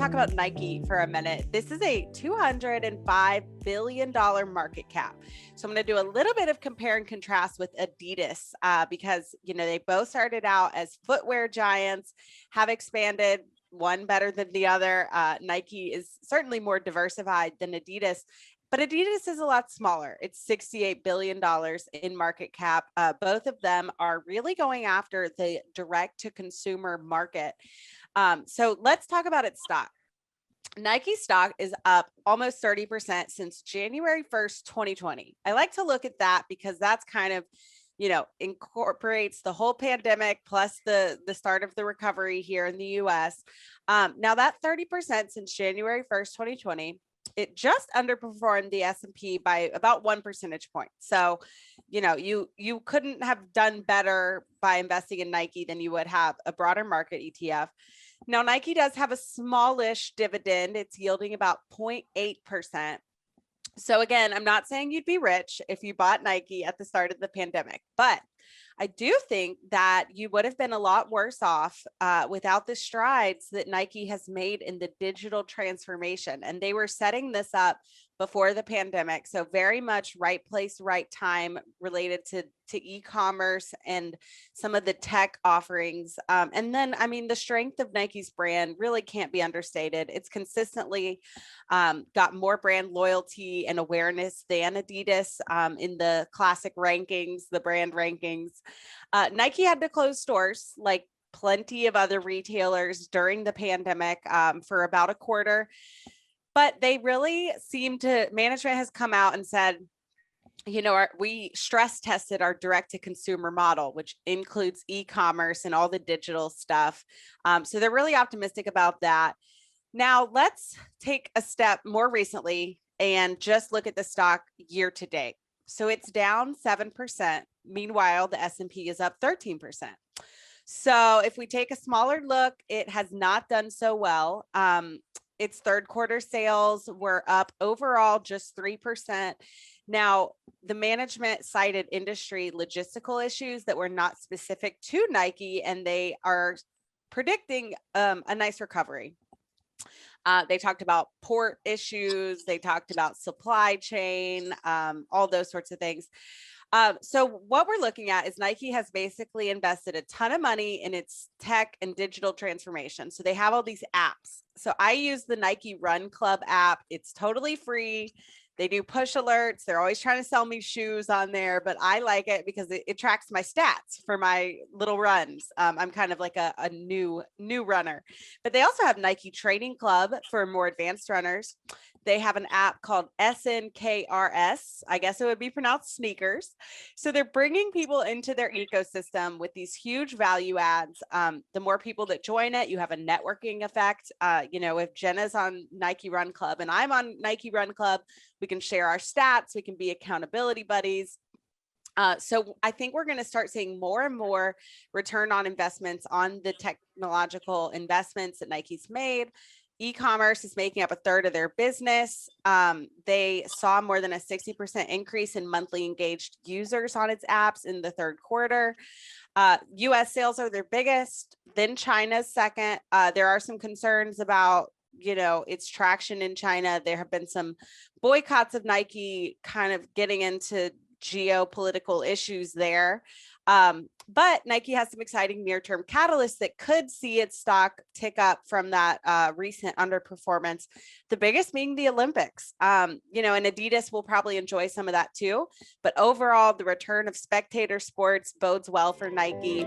talk about Nike for a minute. This is a $205 billion market cap. So I'm going to do a little bit of compare and contrast with Adidas because, they both started out as footwear giants, have expanded, one better than the other. Nike is certainly more diversified than Adidas. But Adidas is a lot smaller. It's $68 billion in market cap. Both of them are really going after the direct to consumer market. So let's talk about its stock. Nike stock is up almost 30% since January 1st, 2020. I like to look at that because that's kind of, incorporates the whole pandemic plus the start of the recovery here in the US. Now that 30% since January 1st, 2020, it just underperformed the S&P by about 1 percentage point. So, you couldn't have done better by investing in Nike than you would have a broader market ETF. Now, Nike does have a smallish dividend. It's yielding about 0.8%. So again, I'm not saying you'd be rich if you bought Nike at the start of the pandemic, but I do think that you would have been a lot worse off without the strides that Nike has made in the digital transformation. And they were setting this up before the pandemic. So very much right place, right time related to e-commerce and some of the tech offerings. And then, the strength of Nike's brand really can't be understated. It's consistently got more brand loyalty and awareness than Adidas in the classic rankings, the brand rankings. Nike had to close stores like plenty of other retailers during the pandemic for about a quarter. But they really management has come out and said, we stress tested our direct to consumer model, which includes e-commerce and all the digital stuff. So they're really optimistic about that. Now let's take a step more recently and just look at the stock year to date. So it's down 7%. Meanwhile, the S&P is up 13%. So if we take a smaller look, it has not done so well. Its third quarter sales were up overall just 3%. Now, the management cited industry logistical issues that were not specific to Nike, and they are predicting a nice recovery. They talked about port issues. They talked about supply chain, all those sorts of things. So what we're looking at is Nike has basically invested a ton of money in its tech and digital transformation. So they have all these apps. So I use the Nike Run Club app. It's totally free. They do push alerts. They're always trying to sell me shoes on there, but I like it because it tracks my stats for my little runs. I'm kind of like a new runner, but they also have Nike Training Club for more advanced runners. They have an app called SNKRS. I guess it would be pronounced sneakers. So they're bringing people into their ecosystem with these huge value adds. The more people that join it, you have a networking effect. If Jenna's on Nike Run Club and I'm on Nike Run Club, we can share our stats. We can be accountability buddies. So I think we're going to start seeing more and more return on investments on the technological investments that Nike's made. E-commerce is making up a third of their business. They saw more than a 60% increase in monthly engaged users on its apps in the third quarter. US sales are their biggest, then China's second. There are some concerns about its traction in China. There have been some boycotts of Nike kind of getting into geopolitical issues there. But Nike has some exciting near-term catalysts that could see its stock tick up from that recent underperformance. The biggest being the Olympics. And Adidas will probably enjoy some of that too. But overall, the return of spectator sports bodes well for Nike.